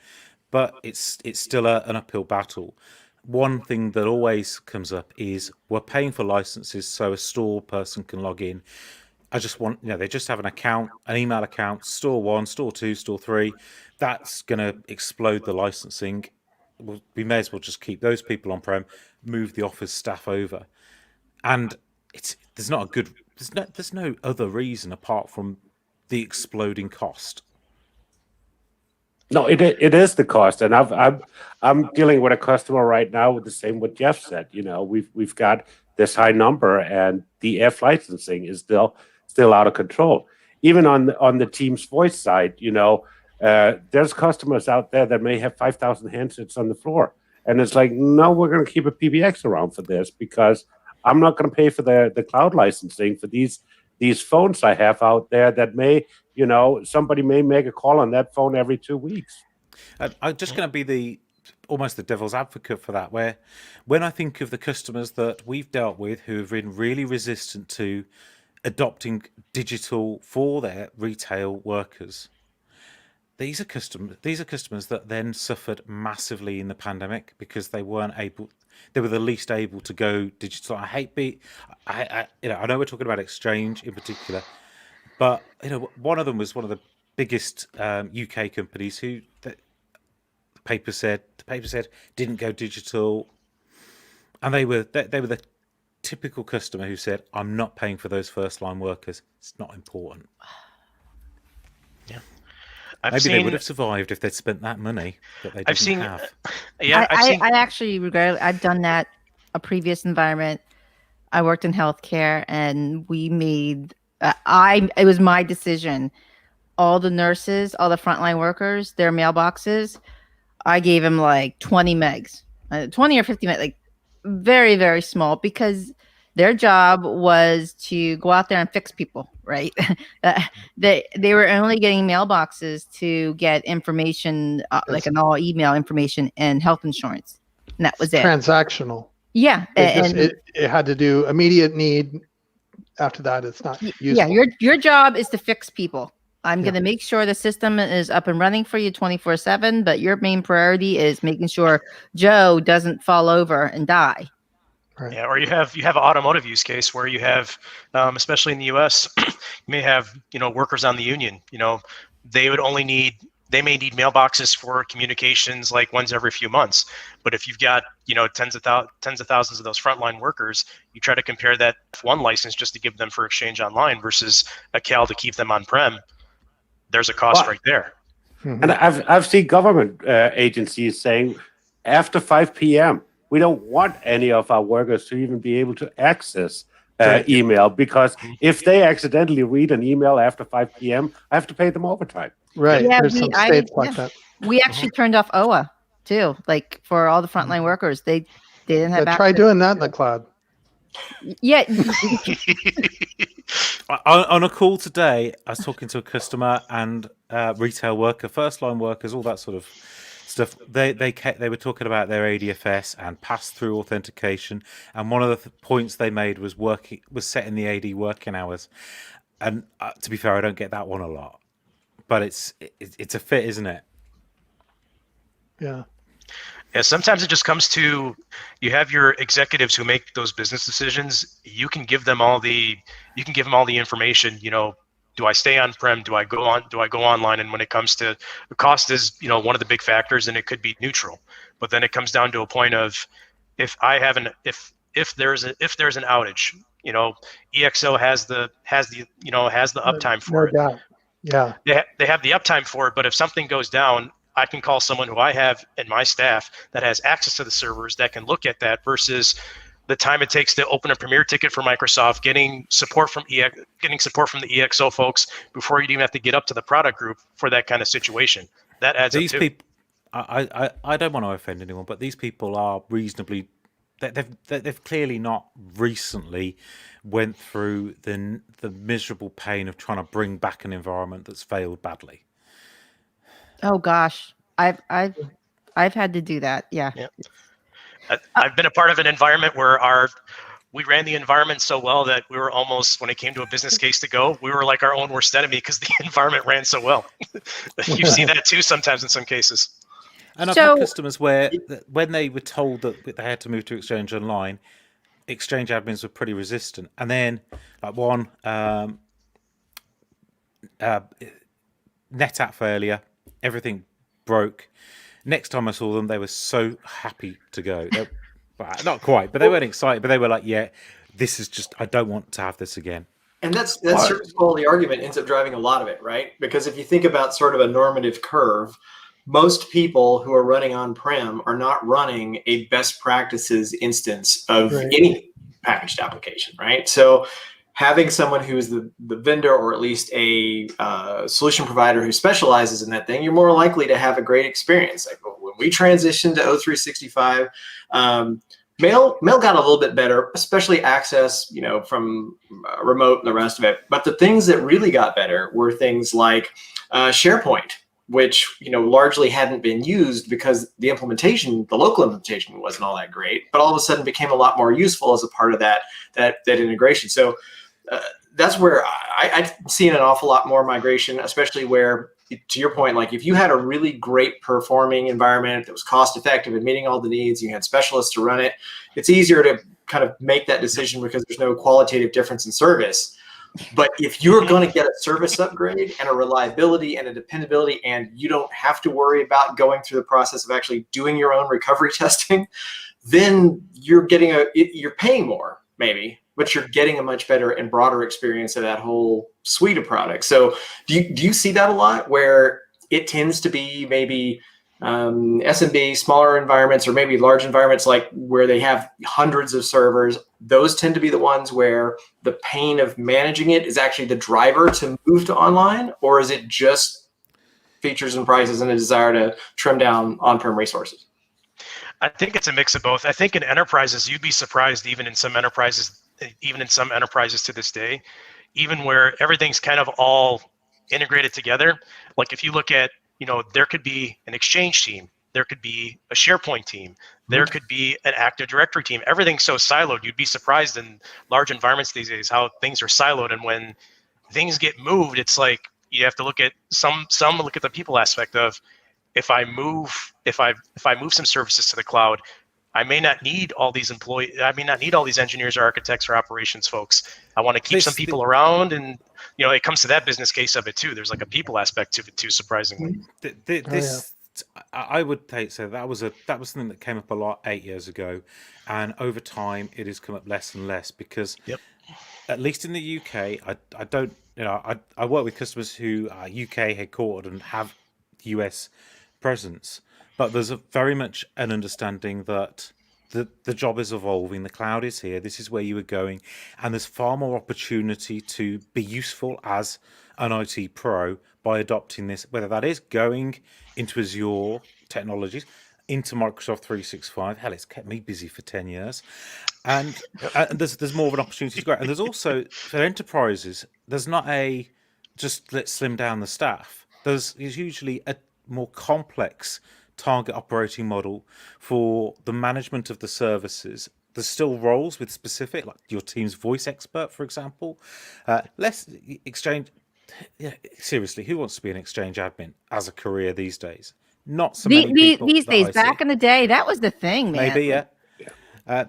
but it's still an uphill battle. One thing that always comes up is we're paying for licenses so a store person can log in. I just want, they just have an account, an email account, store 1, store 2, store 3. That's going to explode the licensing. We may as well just keep those people on-prem, move the office staff over. And there's no other reason apart from the exploding cost. No, it is the cost, and I'm dealing with a customer right now with the same what Jeff said. We've got this high number, and the F licensing is still out of control. Even on the Teams voice side, there's customers out there that may have 5,000 handsets on the floor, and it's like, no, we're going to keep a PBX around for this because I'm not going to pay for the cloud licensing for these phones I have out there that may, somebody may make a call on that phone every 2 weeks. I'm just going to be almost the devil's advocate for that, where when I think of the customers that we've dealt with who have been really resistant to adopting digital for their retail workers, these are customers that then suffered massively in the pandemic because they were the least able to go digital. I know we're talking about Exchange in particular, but one of them was one of the biggest UK companies who the paper said didn't go digital, and they were the typical customer who said, "I'm not paying for those first line workers. It's not important." Yeah. Maybe they would have survived if they'd spent that money that they didn't have. Yeah, I actually regret it. I've done that a previous environment. I worked in healthcare, and we made it was my decision. All the nurses, all the frontline workers, their mailboxes, I gave them like 20 megs, 20 or 50 megs, like very, very small, because their job was to go out there and fix people, right? They were only getting mailboxes to get information, like an all email information and health insurance. And that was it. Transactional. Yeah. It had to do immediate need. After that, it's not useful. Yeah, your job is to fix people. I'm going to make sure the system is up and running for you 24/7, but your main priority is making sure Joe doesn't fall over and die. Right. Yeah, or you have an automotive use case where you have, especially in the U.S., you may have workers on the union. They may need mailboxes for communications like once every few months. But if you've got tens of thousands of those frontline workers, you try to compare that one license just to give them for Exchange Online versus a CAL to keep them on prem. There's a cost right there. And I've seen government agencies saying after 5 p.m. we don't want any of our workers to even be able to access email, because if they accidentally read an email after 5 p.m., I have to pay them overtime. Right. Yeah, there's some states like that. We actually turned off OA too, like for all the frontline workers. They didn't have access. Try doing that in the cloud. Yeah. On a call today, I was talking to a customer and retail worker, first line workers, all that sort of stuff. They were talking about their ADFS and pass-through authentication, and one of the points they made was setting the AD working hours. And to be fair, I don't get that one a lot, but it's a fit, isn't it? Yeah. Yeah, sometimes it just comes to, you have your executives who make those business decisions. You can give them all the information. Do I stay on prem? Do I go online? And when it comes to the cost is, one of the big factors, and it could be neutral. But then it comes down to a point of, if there's an outage, EXO has the uptime for it. Yeah. They have the uptime for it, but if something goes down, I can call someone who I have in my staff that has access to the servers that can look at that versus the time it takes to open a Premier ticket for Microsoft, getting support from the EXO folks before you even have to get up to the product group for that kind of situation. That adds These up too. people, I don't want to offend anyone, but these people are reasonably. They've clearly not recently went through the miserable pain of trying to bring back an environment that's failed badly. Oh gosh, I've had to do that. Yeah. I've been a part of an environment where we ran the environment so well that we were almost, when it came to a business case to go, we were like our own worst enemy because the environment ran so well. You see that too sometimes in some cases. And I've had customers where when they were told that they had to move to Exchange Online, Exchange admins were pretty resistant. And then like one NetApp failure, everything broke. Next time I saw them, they were so happy to go. Not quite, but they weren't excited. But they were like, "Yeah, this is just. I don't want to have this again." And that service quality argument ends up driving a lot of it, right? Because if you think about sort of a normative curve, most people who are running on-prem are not running a best practices instance of any packaged application, right? So having someone who is the vendor or at least a solution provider who specializes in that thing, you're more likely to have a great experience. Like when we transitioned to O365, Mail got a little bit better, especially access, from remote and the rest of it. But the things that really got better were things like SharePoint, which largely hadn't been used because the local implementation wasn't all that great, but all of a sudden became a lot more useful as a part of that integration. So that's where I've seen an awful lot more migration, especially where, to your point, like if you had a really great performing environment that was cost effective and meeting all the needs, you had specialists to run it, it's easier to kind of make that decision because there's no qualitative difference in service. But if you're going to get a service upgrade and a reliability and a dependability, and you don't have to worry about going through the process of actually doing your own recovery testing, then you're paying more maybe, but you're getting a much better and broader experience of that whole suite of products. So do you see that a lot where it tends to be maybe SMB, smaller environments, or maybe large environments like where they have hundreds of servers? Those tend to be the ones where the pain of managing it is actually the driver to move to online, or is it just features and prices and a desire to trim down on-prem resources? I think it's a mix of both. I think in enterprises, you'd be surprised even in some enterprises to this day, even where everything's kind of all integrated together. Like if you look at, there could be an Exchange team, there could be a SharePoint team, there could be an Active Directory team. Everything's so siloed. You'd be surprised in large environments these days how things are siloed. And when things get moved, it's like you have to look at some look at the people aspect of, if I move some services to the cloud, I may not need all these employees. I may not need all these engineers or architects or operations folks. I want to keep some people around, and it comes to that business case of it too. There's like a people aspect to it too, surprisingly. I would say that was something that came up a lot 8 years ago, and over time it has come up less and less because, at least in the UK, I don't. I work with customers who are UK headquartered and have US presence, but there's very much an understanding that the job is evolving, the cloud is here, this is where you are going, and there's far more opportunity to be useful as an IT pro by adopting this, whether that is going into Azure technologies, into Microsoft 365. Hell, it's kept me busy for 10 years. And there's more of an opportunity to grow. And there's also, for enterprises, there's not a just let's slim down the staff. There's usually a more complex target operating model for the management of the services. There's still roles with specific, like your team's voice expert, for example. Less Exchange. Yeah, seriously, who wants to be an Exchange admin as a career these days? Not so many people. These days, back in the day, that was the thing, man. Maybe, yeah.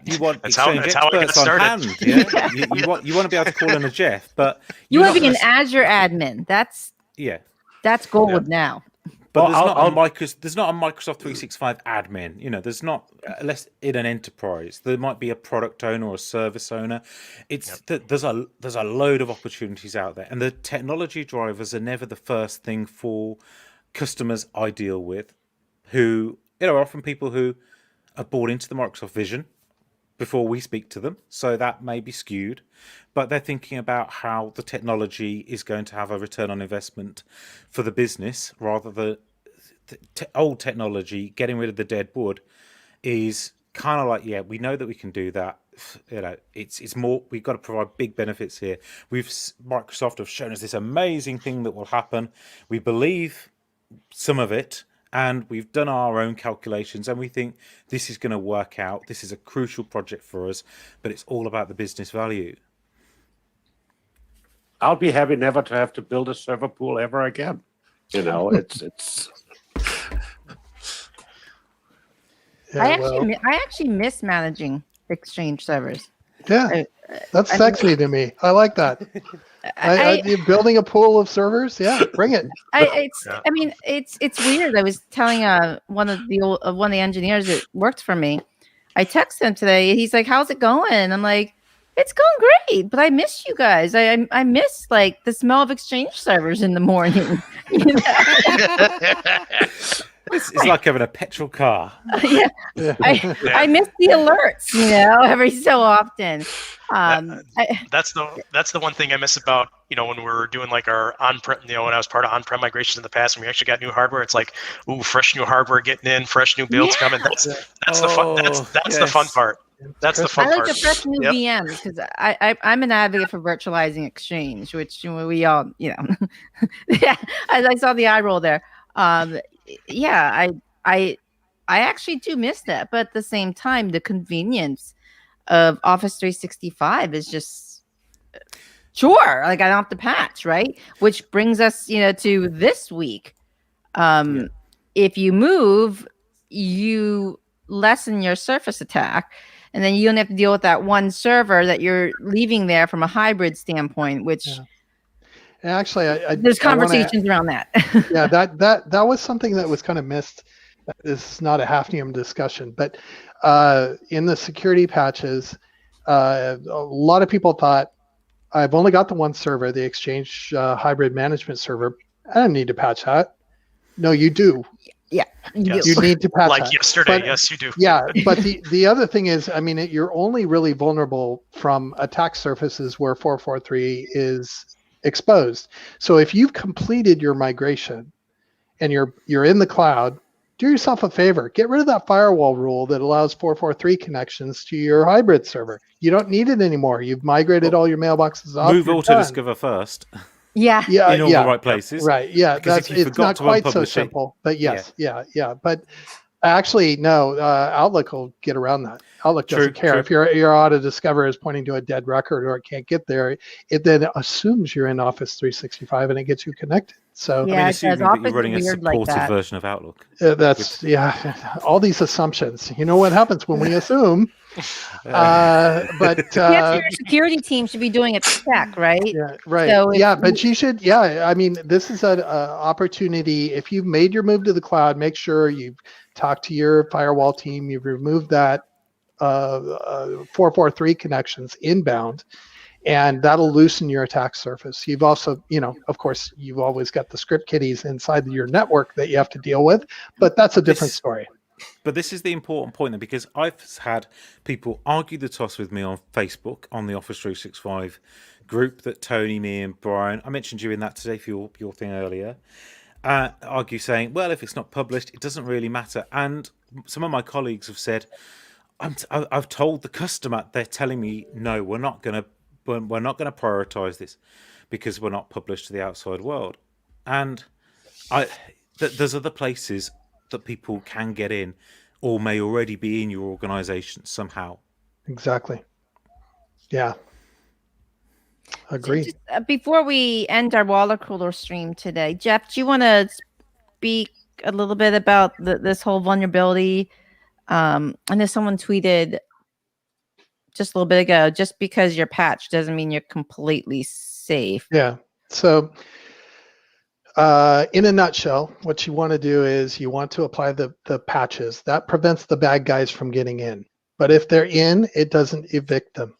You want that's Exchange how I got experts on started. hand. Yeah? you want to be able to call in a Jeff, but you want to be an Azure admin. That's gold now. But there's not a Microsoft 365 admin. There's not, unless in an enterprise. There might be a product owner or a service owner. There's a load of opportunities out there, and the technology drivers are never the first thing for customers I deal with who, are often people who are bought into the Microsoft vision before we speak to them. So that may be skewed, but they're thinking about how the technology is going to have a return on investment for the business rather than old technology, getting rid of the dead wood is kind of like, yeah, we know that we can do that. It's more, we've got to provide big benefits here. Microsoft have shown us this amazing thing that will happen. We believe some of it, and we've done our own calculations, and we think this is going to work out. This is a crucial project for us, but it's all about the business value. I'll be happy never to have to build a server pool ever again. It's. I actually miss managing Exchange servers. Yeah, that's sexy to me. I like that. You're building a pool of servers. Yeah, bring it. It's weird. I was telling one of the engineers that worked for me. I texted him today. He's like, "How's it going?" I'm like, "It's going great, but I miss you guys. I miss like the smell of Exchange servers in the morning." It's like having a petrol car. Yeah. I miss the alerts, every so often. That's the one thing I miss about, when we're doing like our on-prem, when I was part of on-prem migration in the past, and we actually got new hardware. It's like, ooh, fresh new hardware getting in, fresh new builds coming. That's the fun. That's the fun part. That's the fun part. I like the fresh new VMs because I'm an advocate for virtualizing Exchange, which we all, yeah. I saw the eye roll there. Yeah, I actually do miss that, but at the same time, the convenience of Office 365 is just sure. Like I don't have to patch, right? Which brings us, to this week. If you move, you lessen your surface attack, and then you don't have to deal with that one server that you're leaving there from a hybrid standpoint, which. Yeah. Actually, there's conversations around that. Yeah, that was something that was kind of missed. This is not a Hafnium discussion, but in the security patches, a lot of people thought, I've only got the one server, the Exchange hybrid management server. I don't need to patch that. No, you do. Yeah, you need to patch like that. Yesterday. But, yes, you do. Yeah, but the other thing is, you're only really vulnerable from attack surfaces where 443 is exposed. So if you've completed your migration and you're in the cloud, do yourself a favor. Get rid of that firewall rule that allows 443 connections to your hybrid server. You don't need it anymore. You've migrated all your mailboxes off. Move Auto-Discover first. Yeah. In all the right places. Right. Yeah. It's not quite so simple. But yes. Yeah. But actually, no, Outlook will get around that. Outlook doesn't care. If your Auto-Discover is pointing to a dead record or it can't get there, it then assumes you're in Office 365 and it gets you connected. So assuming that you're running a supported version of Outlook. All these assumptions. You know what happens when we assume. But your security team should be doing it check, right? Yeah, right. So but you should. Yeah, this is an opportunity. If you've made your move to the cloud, make sure you've talked to your firewall team. You've removed that 443 connections inbound, and that'll loosen your attack surface. You've also, of course, you've always got the script kiddies inside your network that you have to deal with, but that's a different story. But this is the important point, because I've had people argue the toss with me on Facebook, on the Office 365 group that Tony, me, and Brian, I mentioned you in that today for your thing earlier, argue saying, well, if it's not published, it doesn't really matter. And some of my colleagues have said, I've told the customer, they're telling me, no, we're not going to prioritize this because we're not published to the outside world. And there's other places that people can get in or may already be in your organization somehow. Exactly. Yeah. Agree. So just, before we end our Watercooler stream today, Jeff, do you want to speak a little bit about this whole vulnerability? I know someone tweeted just a little bit ago, just because you're patched doesn't mean you're completely safe. Yeah. So in a nutshell, what you want to do is you want to apply the patches. That prevents the bad guys from getting in. But if they're in, it doesn't evict them.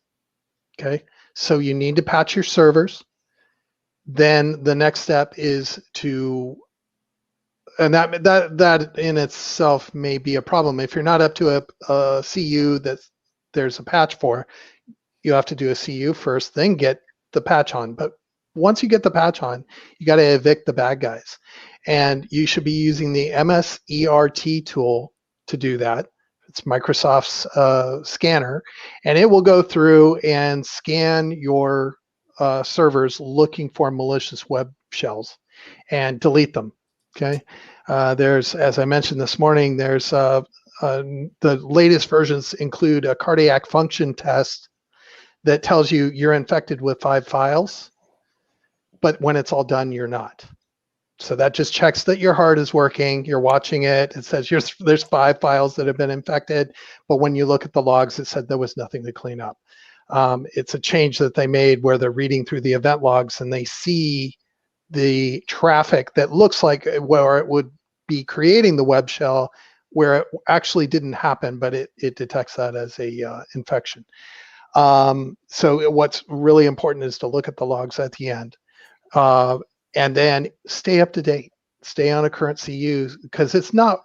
Okay. So you need to patch your servers. Then the next step is to and that in itself may be a problem. If you're not up to a CU that there's a patch for, you have to do a CU first, then get the patch on. But once you get the patch on, you got to evict the bad guys. And you should be using the MSERT tool to do that. It's Microsoft's scanner, and it will go through and scan your servers looking for malicious web shells and delete them. Okay. There's, as I mentioned this morning, there's the latest versions include a cardiac function test that tells you you're infected with 5 files, but when it's all done, you're not. So that just checks that your heart is working, you're watching it, it says there's 5 files that have been infected, but when you look at the logs, it said there was nothing to clean up. It's a change that they made where they're reading through the event logs and they see the traffic that looks like where it would be creating the web shell, where it actually didn't happen, but it detects that as a infection. So what's really important is to look at the logs at the end, and then stay up to date, stay on a current CU, because it's not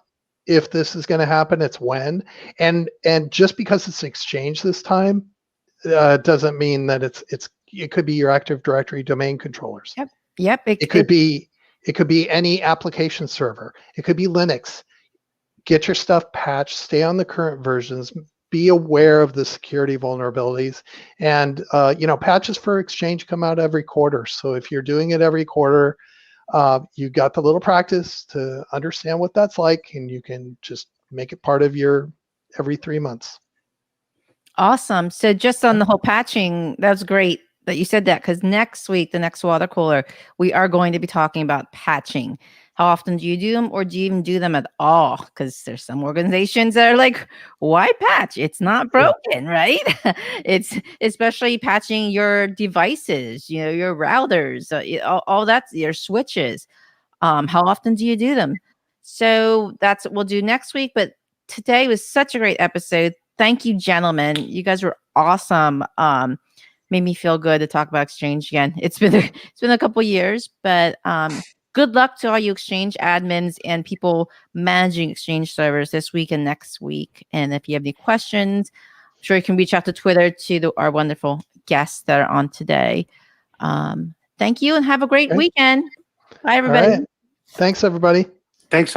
if this is going to happen, it's when. And just because it's Exchange this time doesn't mean that it could be your Active Directory domain controllers. Yep. It could be any application server. It could be Linux. Get your stuff patched, stay on the current versions, be aware of the security vulnerabilities, and patches for Exchange come out every quarter. So if you're doing it every quarter, you got the little practice to understand what that's like, and you can just make it part of your every 3 months. Awesome. So just on the whole patching, that was great that you said that, because next week, the next water cooler, we are going to be talking about patching. How often do you do them, or do you even do them at all? Because there's some organizations that are like, why patch? It's not broken, right? It's especially patching your devices, your routers, all that's your switches. How often do you do them? So that's what we'll do next week. But today was such a great episode. Thank you, gentlemen. You guys were awesome. Made me feel good to talk about Exchange again. It's been a couple years, but good luck to all you Exchange admins and people managing Exchange servers this week and next week. And if you have any questions, I'm sure you can reach out to Twitter to our wonderful guests that are on today. Thank you and have a great weekend. Bye, everybody. All right. Thanks, everybody. Thanks.